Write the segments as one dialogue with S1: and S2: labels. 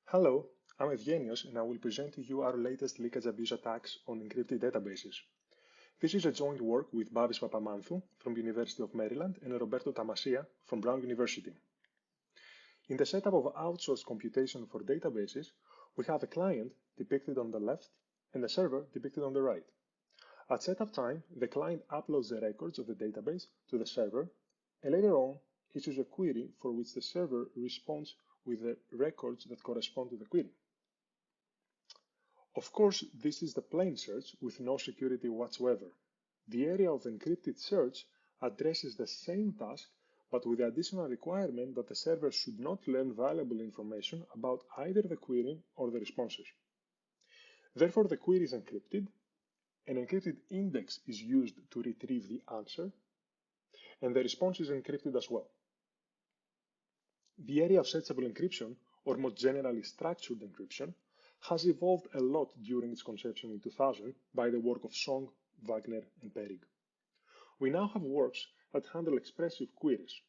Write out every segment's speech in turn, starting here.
S1: Hello, I'm Evgenios and I will present to you our latest leakage abuse attacks on encrypted databases. This is a joint work with Papamanthou from the University of Maryland and Roberto Tamassia from Brown University. In the setup of outsourced computation for databases, we have a client depicted on the left and the server depicted on the right. At setup time, the client uploads the records of the database to the server and later on issues a query for which the server responds with the records that correspond to the query. Of course, this is the plain search with no security whatsoever. The area of encrypted search addresses the same task, but with the additional requirement that the server should not learn valuable information about either the query or the responses. Therefore, the query is encrypted, an encrypted index is used to retrieve the answer, and the response is encrypted as well. The area of searchable encryption, or more generally structured encryption, has evolved a lot during its conception in 2000 by the work of Song, Wagner, and Perig. We now have works that handle expressive queries,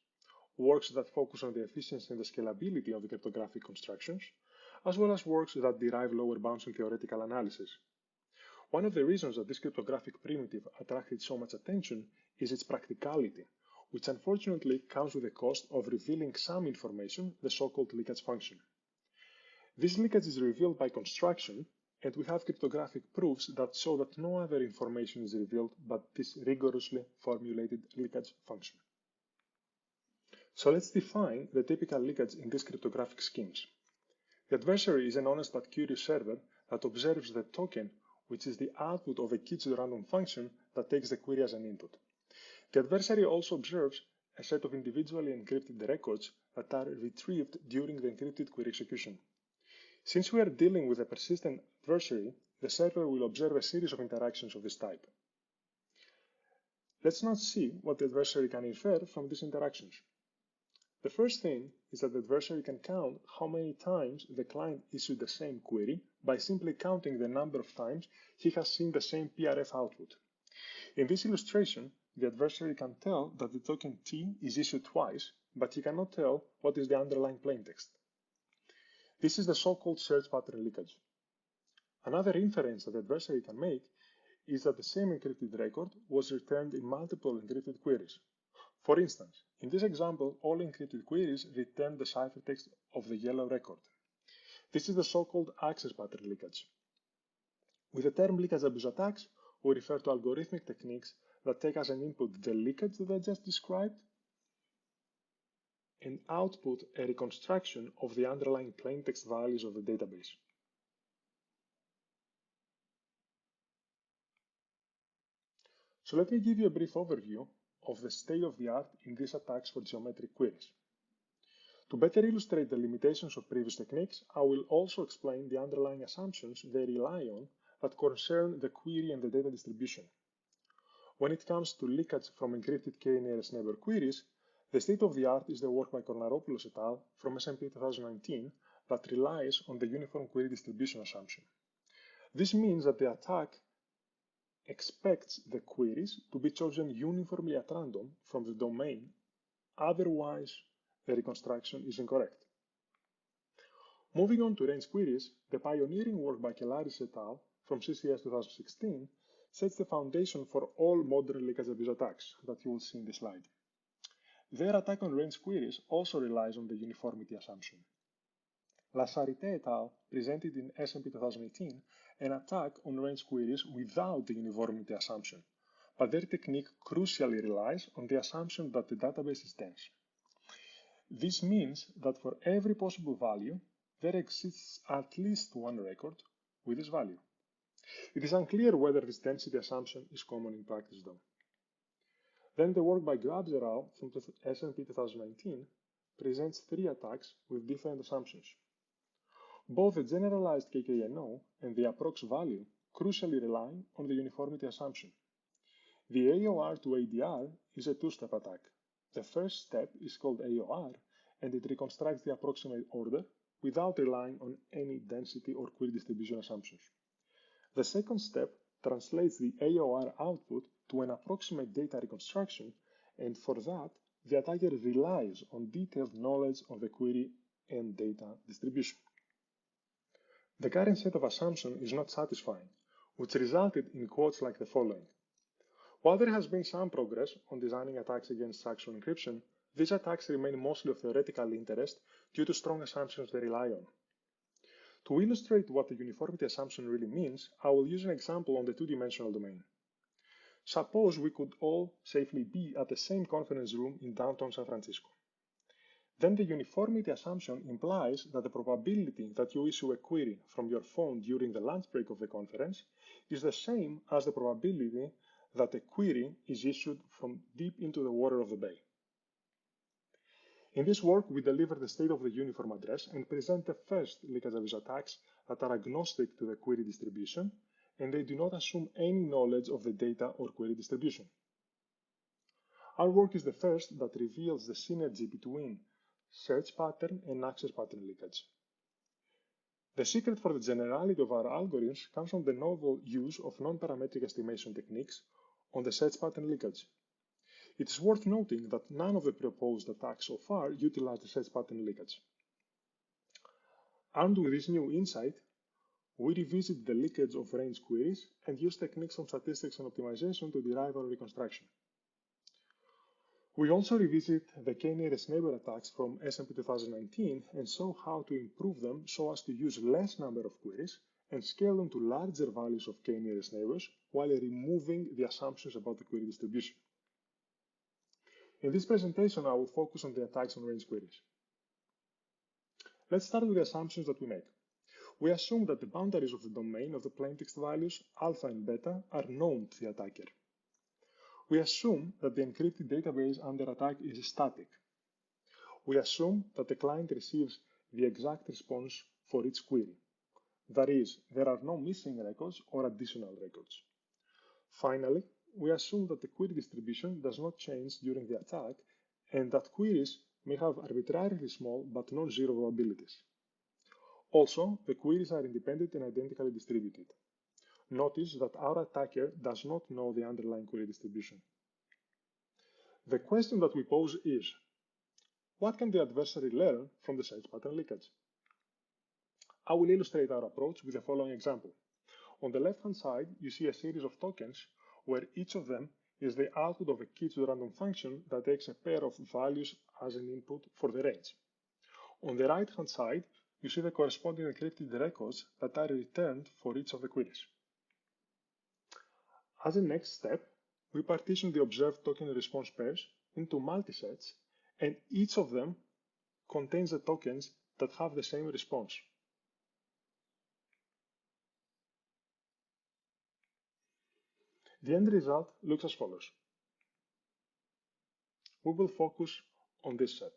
S1: works that focus on the efficiency and the scalability of the cryptographic constructions, as well as works that derive lower bounds in theoretical analysis. One of the reasons that this cryptographic primitive attracted so much attention is its practicality, which unfortunately comes with the cost of revealing some information, the so-called leakage function. This leakage is revealed by construction, and we have cryptographic proofs that show that no other information is revealed but this rigorously formulated leakage function. So let's define the typical leakage in these cryptographic schemes. The adversary is an honest but curious server that observes the token, which is the output of a keyed random function that takes the query as an input. The adversary also observes a set of individually encrypted records that are retrieved during the encrypted query execution. Since we are dealing with a persistent adversary, the server will observe a series of interactions of this type. Let's now see what the adversary can infer from these interactions. The first thing is that the adversary can count how many times the client issued the same query by simply counting the number of times he has seen the same PRF output. In this illustration, the adversary can tell that the token T is issued twice, but he cannot tell what is the underlying plaintext. This is the so-called search pattern leakage. Another inference that the adversary can make is that the same encrypted record was returned in multiple encrypted queries. For instance, in this example, all encrypted queries return the ciphertext of the yellow record. This is the so-called access pattern leakage. With the term leakage abuse attacks, we refer to algorithmic techniques that take as an input the leakage that I just described and output a reconstruction of the underlying plaintext values of the database. So let me give you a brief overview of the state of the art in these attacks for geometric queries. To better illustrate the limitations of previous techniques, I will also explain the underlying assumptions they rely on that concern the query and the data distribution. When it comes to leakage from encrypted k-nearest neighbor queries, the state of the art is the work by Kornaropoulos et al. From SMP 2019 that relies on the uniform query distribution assumption. This means that the attack expects the queries to be chosen uniformly at random from the domain, otherwise the reconstruction is incorrect. Moving on to range queries, the pioneering work by Kellaris et al. From CCS 2016 sets the foundation for all modern leakage abuse attacks that you will see in this slide. Their attack on range queries also relies on the uniformity assumption. Lasarite et al. Presented in SMP 2018 an attack on range queries without the uniformity assumption, but their technique crucially relies on the assumption that the database is dense. This means that for every possible value, there exists at least one record with this value. It is unclear whether this density assumption is common in practice though. Then the work by Grubbs et al. From SMP 2019 presents three attacks with different assumptions. Both the generalized KKNO and the approx value crucially rely on the uniformity assumption. The AOR to ADR is a two-step attack. The first step is called AOR, and it reconstructs the approximate order without relying on any density or query distribution assumptions. The second step translates the AOR output to an approximate data reconstruction, and for that, the attacker relies on detailed knowledge of the query and data distribution. The current set of assumptions is not satisfying, which resulted in quotes like the following. While there has been some progress on designing attacks against structural encryption, these attacks remain mostly of theoretical interest due to strong assumptions they rely on. To illustrate what the uniformity assumption really means, I will use an example on the two-dimensional domain. Suppose we could all safely be at the same conference room in downtown San Francisco. Then the uniformity assumption implies that the probability that you issue a query from your phone during the lunch break of the conference is the same as the probability that a query is issued from deep into the water of the bay. In this work, we deliver the state of the uniform address and present the first leakage-abuse attacks that are agnostic to the query distribution, and they do not assume any knowledge of the data or query distribution. Our work is the first that reveals the synergy between search pattern and access pattern leakage. The secret for the generality of our algorithms comes from the novel use of non-parametric estimation techniques on the search pattern leakage. It is worth noting that none of the proposed attacks so far utilize the search pattern leakage. Armed with this new insight, we revisit the leakage of range queries and use techniques from statistics and optimization to derive our reconstruction. We also revisit the k-nearest neighbor attacks from S&P 2019 and show how to improve them so as to use less number of queries and scale them to larger values of k-nearest neighbors while removing the assumptions about the query distribution. In this presentation, I will focus on the attacks on range queries. Let's start with the assumptions that we make. We assume that the boundaries of the domain of the plaintext values alpha and beta are known to the attacker. We assume that the encrypted database under attack is static. We assume that the client receives the exact response for each query. That is, there are no missing records or additional records. Finally, we assume that the query distribution does not change during the attack and that queries may have arbitrarily small but non-zero probabilities. Also, the queries are independent and identically distributed. Notice that our attacker does not know the underlying query distribution. The question that we pose is, what can the adversary learn from the search pattern leakage? I will illustrate our approach with the following example. On the left-hand side, you see a series of tokens where each of them is the output of a key-to-random function that takes a pair of values as an input for the range. On the right-hand side, you see the corresponding encrypted records that are returned for each of the queries. As a next step, we partition the observed token response pairs into multisets, and each of them contains the tokens that have the same response. The end result looks as follows. We will focus on this set.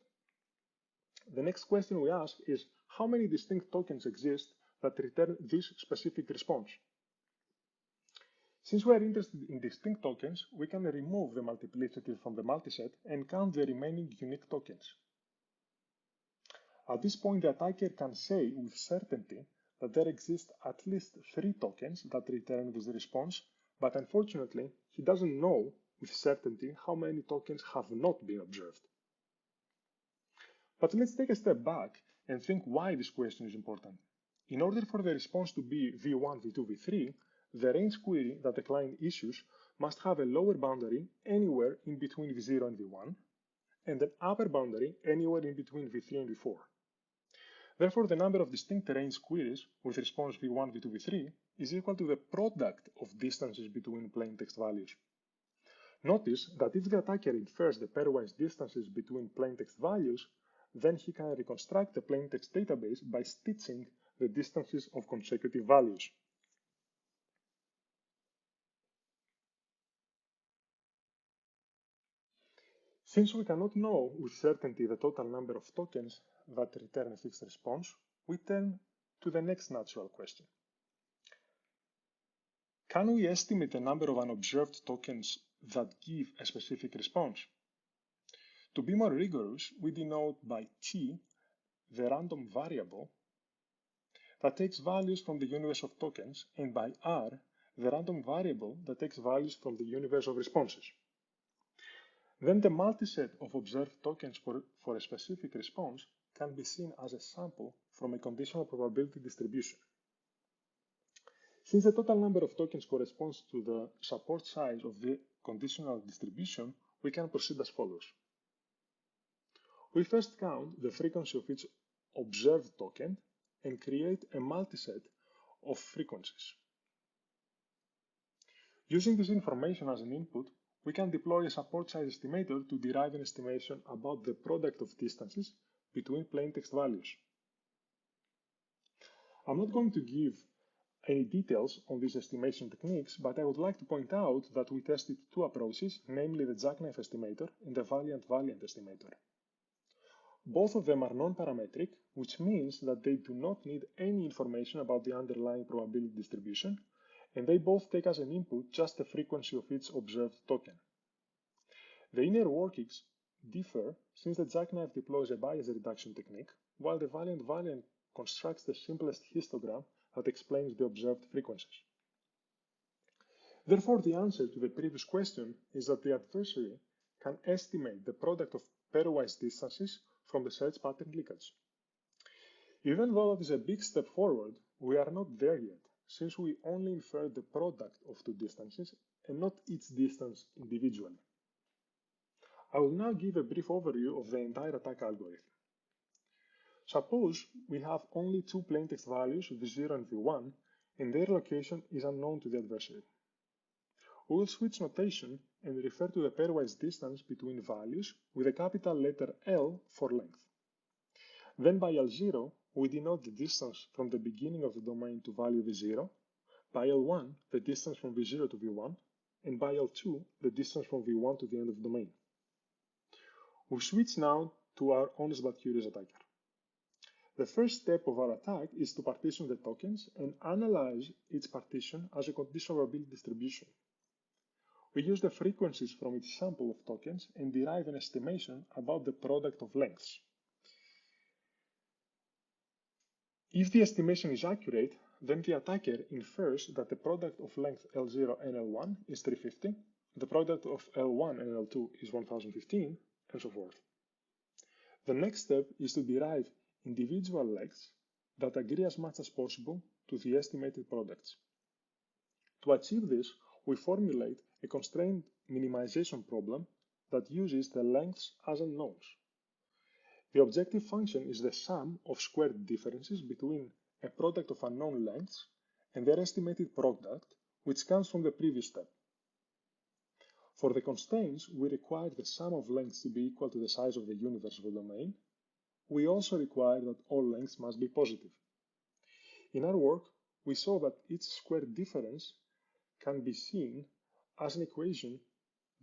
S1: The next question we ask is, how many distinct tokens exist that return this specific response? Since we are interested in distinct tokens, we can remove the multiplicity from the multiset and count the remaining unique tokens. At this point, the attacker can say with certainty that there exist at least 3 tokens that return this response, but unfortunately, he doesn't know with certainty how many tokens have not been observed. But let's take a step back and think why this question is important. In order for the response to be v1, v2, v3, the range query that the client issues must have a lower boundary anywhere in between v0 and v1, and an upper boundary anywhere in between v3 and v4. Therefore, the number of distinct range queries with response v1, v2, v3 is equal to the product of distances between plaintext values. Notice that if the attacker infers the pairwise distances between plaintext values, then he can reconstruct the plaintext database by stitching the distances of consecutive values. Since we cannot know with certainty the total number of tokens that return a fixed response, we turn to the next natural question. Can we estimate the number of unobserved tokens that give a specific response? To be more rigorous, we denote by T the random variable that takes values from the universe of tokens, and by R the random variable that takes values from the universe of responses. Then the multiset of observed tokens for a specific response can be seen as a sample from a conditional probability distribution. Since the total number of tokens corresponds to the support size of the conditional distribution, we can proceed as follows. We first count the frequency of each observed token and create a multiset of frequencies. Using this information as an input, we can deploy a support size estimator to derive an estimation about the product of distances between plaintext values. I'm not going to give any details on these estimation techniques, but I would like to point out that we tested two approaches, namely the jackknife estimator and the variant-variant estimator. Both of them are non-parametric, which means that they do not need any information about the underlying probability distribution, and they both take as an input just the frequency of each observed token. The inner workings differ since the jackknife deploys a bias reduction technique, while the variant-variant constructs the simplest histogram that explains the observed frequencies. Therefore, the answer to the previous question is that the adversary can estimate the product of pairwise distances from the search pattern leakage. Even though that is a big step forward, we are not there yet, since we only infer the product of two distances and not each distance individually. I will now give a brief overview of the entire attack algorithm. Suppose we have only two plaintext values, v0 and v1, and their location is unknown to the adversary. We will switch notation and refer to the pairwise distance between values with a capital letter L for length. Then by L0, we denote the distance from the beginning of the domain to value v0, by L1, the distance from v0 to v1, and by L2, the distance from v1 to the end of the domain. We switch now to our honest but curious attacker. The first step of our attack is to partition the tokens and analyze each partition as a conditional probability distribution. We use the frequencies from each sample of tokens and derive an estimation about the product of lengths. If the estimation is accurate, then the attacker infers that the product of length L0 and L1 is 350, the product of L1 and L2 is 1015, and so forth. The next step is to derive individual lengths that agree as much as possible to the estimated products. To achieve this, we formulate a constraint minimization problem that uses the lengths as unknowns. The objective function is the sum of squared differences between a product of unknown lengths and their estimated product, which comes from the previous step. For the constraints, we require the sum of lengths to be equal to the size of the universe of the domain. We also require that all lengths must be positive. In our work, we saw that each squared difference can be seen as an equation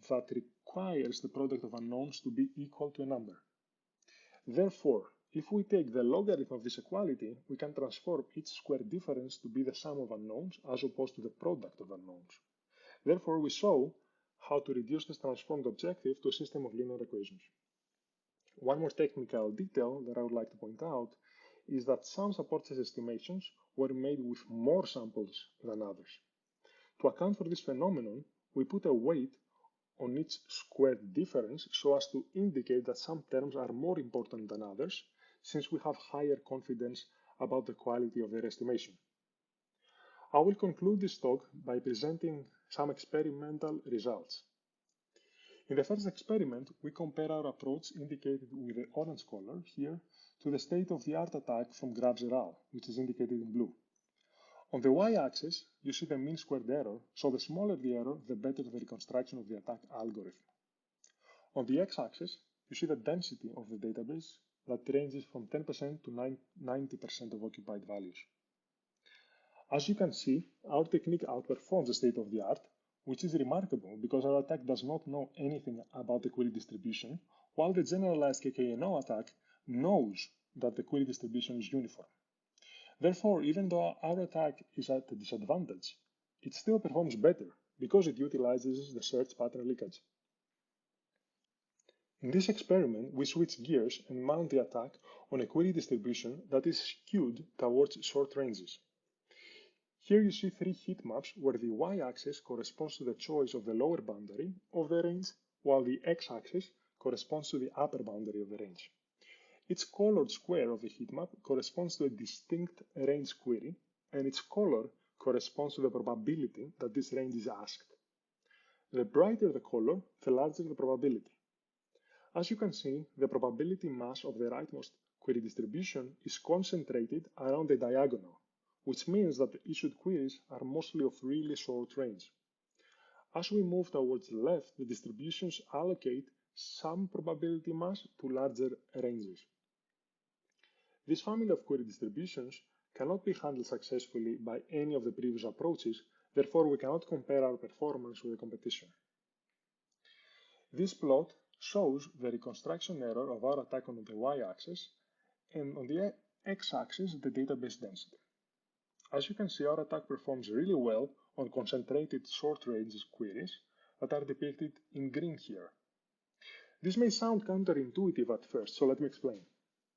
S1: that requires the product of unknowns to be equal to a number. Therefore, if we take the logarithm of this equality, we can transform each squared difference to be the sum of unknowns as opposed to the product of unknowns. Therefore, we saw how to reduce this transformed objective to a system of linear equations. One more technical detail that I would like to point out is that some support size estimations were made with more samples than others. To account for this phenomenon, we put a weight on each squared difference so as to indicate that some terms are more important than others, since we have higher confidence about the quality of their estimation. I will conclude this talk by presenting some experimental results. In the first experiment, we compare our approach, indicated with the orange color here, to the state-of-the-art attack from Grubbs et al., which is indicated in blue. On the y-axis, you see the mean squared error, so the smaller the error, the better the reconstruction of the attack algorithm. On the x-axis, you see the density of the database that ranges from 10% to 90% of occupied values. As you can see, our technique outperforms the state-of-the-art, which is remarkable because our attack does not know anything about the query distribution, while the generalized KKNO attack knows that the query distribution is uniform. Therefore, even though our attack is at a disadvantage, it still performs better because it utilizes the search pattern leakage. In this experiment, we switch gears and mount the attack on a query distribution that is skewed towards short ranges. Here you see three heat maps where the y-axis corresponds to the choice of the lower boundary of the range, while the x-axis corresponds to the upper boundary of the range. Each colored square of the heat map corresponds to a distinct range query, and its color corresponds to the probability that this range is asked. The brighter the color, the larger the probability. As you can see, the probability mass of the rightmost query distribution is concentrated around the diagonal, which means that the issued queries are mostly of really short range. As we move towards the left, the distributions allocate some probability mass to larger ranges. This family of query distributions cannot be handled successfully by any of the previous approaches, therefore we cannot compare our performance with the competition. This plot shows the reconstruction error of our attack on the y-axis and on the x-axis the database density. As you can see, our attack performs really well on concentrated short-range queries that are depicted in green here. This may sound counterintuitive at first, so let me explain.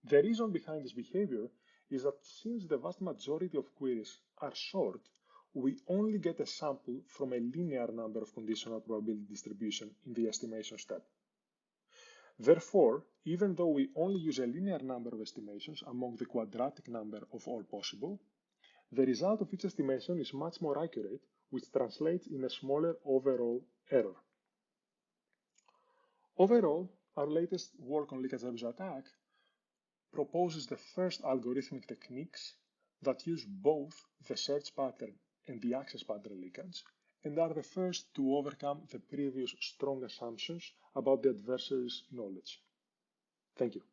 S1: The reason behind this behavior is that since the vast majority of queries are short, we only get a sample from a linear number of conditional probability distribution in the estimation step. Therefore, even though we only use a linear number of estimations among the quadratic number of all possible, the result of each estimation is much more accurate, which translates in a smaller overall error. Overall, our latest work on leakage-abuse attack proposes the first algorithmic techniques that use both the search pattern and the access pattern leakage, and are the first to overcome the previous strong assumptions about the adversary's knowledge. Thank you.